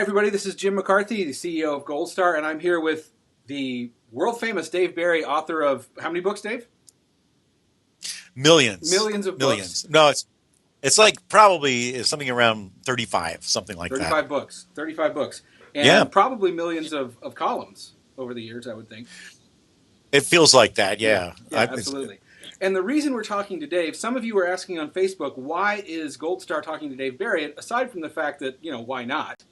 Hi, everybody. This is Jim McCarthy, the CEO of Goldstar, and I'm here with the world-famous Dave Barry, author of how many books, Dave? Millions. Millions of Millions. books. No, it's like probably something around 35, something like 35 that. books. 35 books. Yeah, And probably millions of columns over the years, I would think. it feels like that. Yeah, Yeah. yeah, absolutely. And the reason we're talking to Dave, some of you were asking on Facebook, why is Goldstar talking to Dave Barry? Aside from the fact that, why not?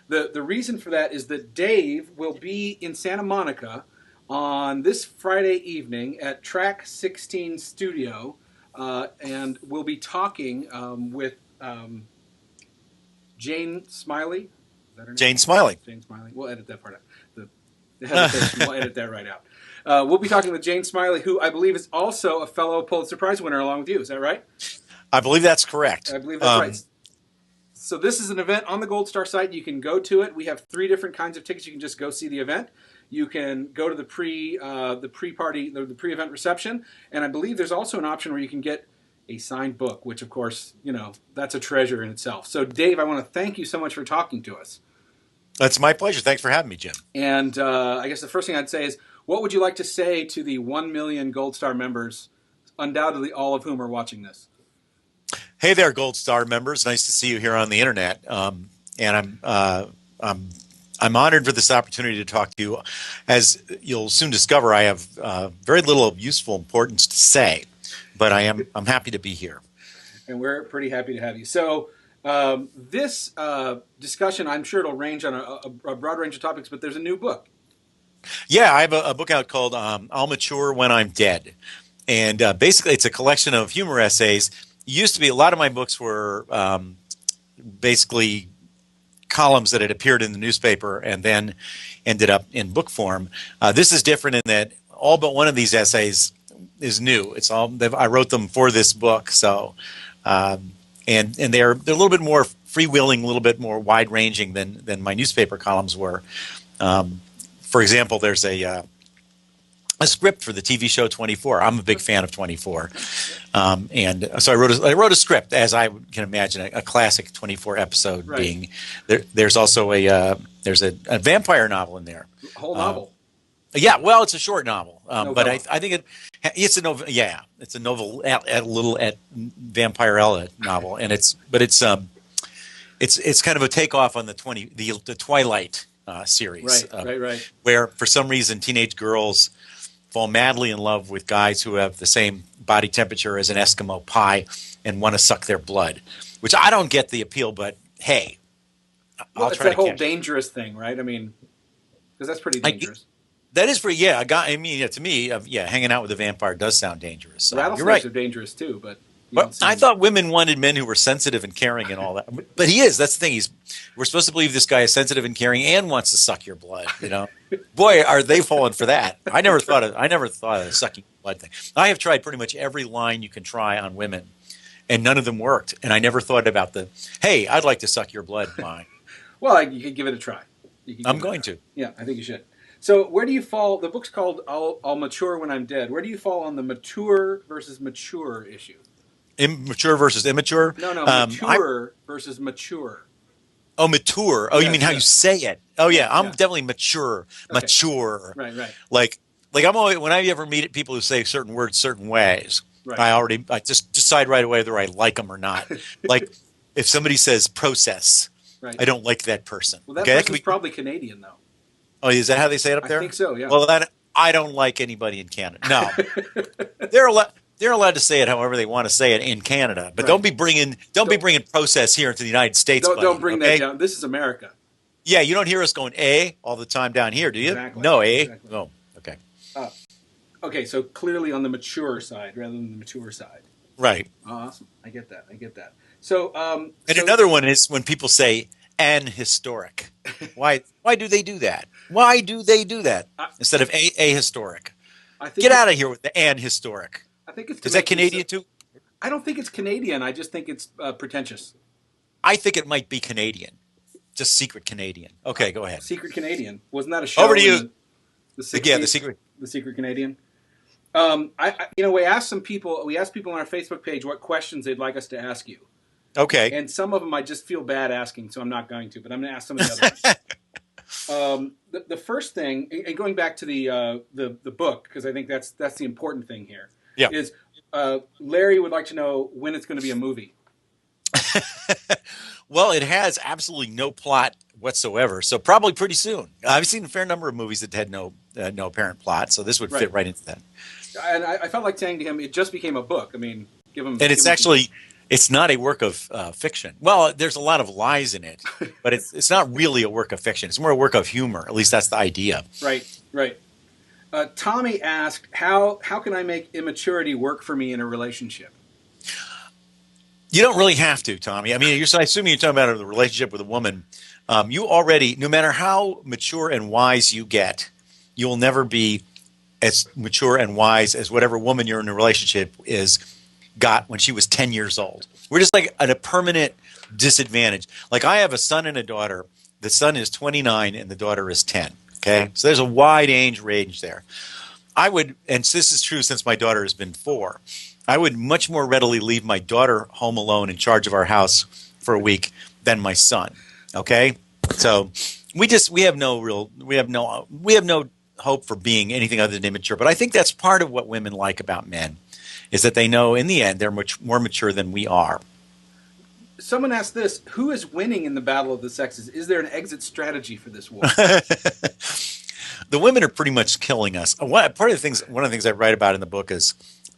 The reason for that is that Dave will be in Santa Monica on this Friday evening at Track 16 Studio, and we'll be talking with Jane Smiley. Is that her name? Jane Smiley. Jane Smiley. We'll edit that part out. The hesitation, we'll edit that right out. We'll be talking with Jane Smiley, who I believe is also a fellow Pulitzer Prize winner along with you. Is that right? I believe that's correct. I believe that's right. So this is an event on the Goldstar site. You can go to it. We have 3 different kinds of tickets. You can just go see the event. You can go to the pre-event reception, and I believe there's also an option where you can get a signed book, which of course, that's a treasure in itself. So Dave, I want to thank you so much for talking to us. That's my pleasure. Thanks for having me, Jim. And I guess the first thing I'd say is, what would you like to say to the 1 million Goldstar members, undoubtedly all of whom are watching this? Hey there, Goldstar members. Nice to see you here on the internet. And I'm honored for this opportunity to talk to you. As you'll soon discover, I have very little of useful importance to say, but I'm happy to be here. And we're pretty happy to have you. So this discussion, I'm sure it'll range on a broad range of topics, but there's a new book. Yeah, I have a book out called I'll Mature When I'm Dead. And basically, it's a collection of humor essays. Used to be, a lot of my books were basically columns that had appeared in the newspaper and then ended up in book form. This is different in that all but one of these essays is new. It's all I wrote them for this book, so and they're a little bit more freewheeling, a little bit more wide ranging than my newspaper columns were. For example, there's a script for the TV show 24. I'm a big fan of 24, and so I wrote a script, as I can imagine a classic 24 episode being. There's also there's a vampire novel in there. A whole novel. Yeah, well, it's a short novel, but I think it's a novel. Yeah, it's a novel at Vampirella novel, and it's kind of a takeoff on the Twilight series, right. Where for some reason teenage girls fall madly in love with guys who have the same body temperature as an Eskimo pie and want to suck their blood, which I don't get the appeal, but hey, I'll try that whole dangerous thing, right? I mean, because that's pretty dangerous. That is pretty, yeah. To me, hanging out with a vampire does sound dangerous. So rattlesnakes you're right. are dangerous too, but I thought women wanted men who were sensitive and caring and all that. But he is. That's the thing. We're supposed to believe this guy is sensitive and caring and wants to suck your blood. Boy, are they falling for that? I never thought of the sucking blood thing. I have tried pretty much every line you can try on women, and none of them worked. And I never thought about hey, I'd like to suck your blood line. Well, you could give it a try. I'm going to. Yeah, I think you should. So where do you fall? The book's called I'll Mature When I'm Dead. Where do you fall on the mature versus mature issue? Immature versus immature? No, mature versus mature. Oh, mature. Oh, yes, you mean how you say it? Oh, yeah. I'm definitely mature. Okay. Mature. Right. Like I'm always, when I ever meet people who say certain words certain ways, I just decide right away whether I like them or not. Like if somebody says process, I don't like that person. Well, that person's probably Canadian, though. Oh, is that how they say it up there? I think so, yeah. Well, then I don't like anybody in Canada. No. They're allowed to say it however they want to say it in Canada, but don't be bringing process here into the United States. Don't bring that down. This is America. Yeah, you don't hear us going all the time down here, do you? Exactly. No, Exactly. Oh, okay. Okay, so clearly on the mature side rather than the mature side. Right. Awesome. I get that. So, another one is when people say "an historic." Why do they do that? Why do they do that instead of a historic? Get out of here with the "an historic." I think it's. Is that Canadian too? I don't think it's Canadian. I just think it's pretentious. I think it might be Canadian. Just secret Canadian. Okay, go ahead. Secret Canadian. Wasn't that a show? Over to you. The 60s? Yeah, the secret Canadian. We asked people on our Facebook page what questions they'd like us to ask you, Okay. And some of them I just feel bad asking, so I'm not going to. But I'm going to ask some of the other ones. The first thing, and going back to the book, because I think that's the important thing here, Yeah. is Larry would like to know when it's going to be a movie. Well, it has absolutely no plot whatsoever, so probably pretty soon. I've seen a fair number of movies that had no apparent plot, so this would fit right into that. And I felt like saying to him, it just became a book. I mean, give him. And it's actually, it's not a work of fiction. Well, there's a lot of lies in it, but it's not really a work of fiction. It's more a work of humor. At least that's the idea. Right. Tommy asked, how can I make immaturity work for me in a relationship? You don't really have to, Tommy. I mean, I assume you're talking about a relationship with a woman. You already, no matter how mature and wise you get, you will never be as mature and wise as whatever woman you're in a relationship got when she was 10 years old. We're just like at a permanent disadvantage. Like I have a son and a daughter. The son is 29 and the daughter is 10. Okay. So there's a wide age range there. And this is true since my daughter has been 4. I would much more readily leave my daughter home alone in charge of our house for a week than my son. Okay? So we have no hope for being anything other than immature. But I think that's part of what women like about men is that they know in the end they're much more mature than we are. Someone asked this, who is winning in the battle of the sexes? Is there an exit strategy for this war? The women are pretty much killing us. One of the things I write about in the book is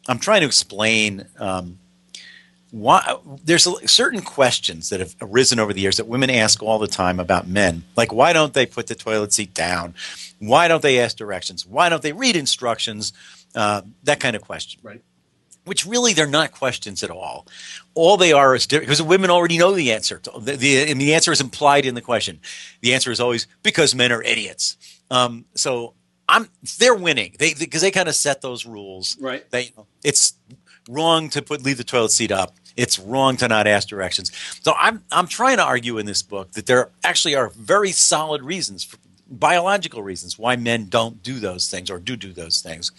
I'm trying to explain why there's certain questions that have arisen over the years that women ask all the time about men. Like, why don't they put the toilet seat down? Why don't they ask directions? Why don't they read instructions? That kind of question. Right. Which really they're not questions at all. All they are is because women already know the answer. And the answer is implied in the question. The answer is always because men are idiots. So they're winning. Because they kind of set those rules. Right. It's wrong to leave the toilet seat up. It's wrong to not ask directions. So I'm trying to argue in this book that there actually are very solid reasons, biological reasons, why men don't do those things or do those things.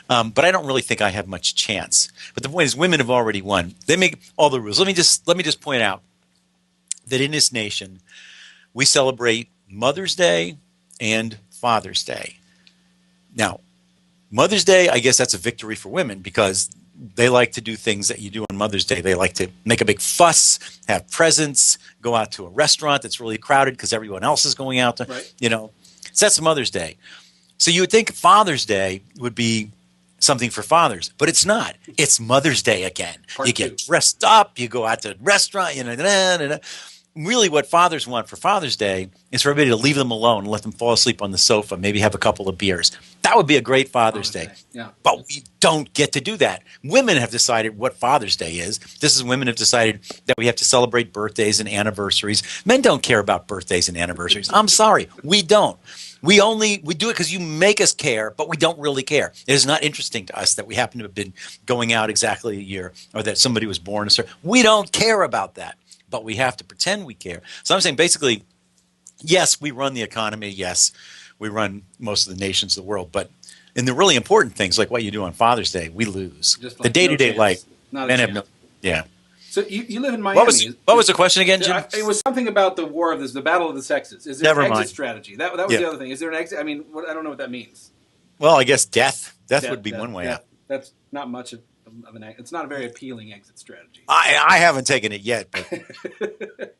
But I don't really think I have much chance. But the point is, women have already won. They make all the rules. Let me just point out that in this nation, we celebrate Mother's Day and Father's Day. Now, Mother's Day, I guess that's a victory for women because they like to do things that you do on Mother's Day. They like to make a big fuss, have presents, go out to a restaurant that's really crowded because everyone else is going out to, So that's Mother's Day. So you would think Father's Day would be something for fathers, but it's not. It's Mother's Day again. You get dressed up, you go out to a restaurant, Really what fathers want for Father's Day is for everybody to leave them alone and let them fall asleep on the sofa, maybe have a couple of beers. That would be a great Father's Day. Yeah. But we don't get to do that. Women have decided what Father's Day is. Women have decided that we have to celebrate birthdays and anniversaries. Men don't care about birthdays and anniversaries. I'm sorry. We don't. We do it because you make us care, but we don't really care. It is not interesting to us that we happen to have been going out exactly a year or that somebody was born a certain. We don't care about that, but we have to pretend we care. So I'm saying basically, yes, we run the economy. Yes, we run most of the nations of the world. But in the really important things, like what you do on Father's Day, we lose. Just like the day-to-day life. Men have no. Yeah. So you live in Miami. What was the question again, Jim? It was something about the war of the battle of the sexes. Is there an exit strategy? That was the other thing. Is there an exit? I mean, I don't know what that means. Well, I guess death. Death would be one way out. That's not much of an. It's not a very appealing exit strategy. I haven't taken it yet, but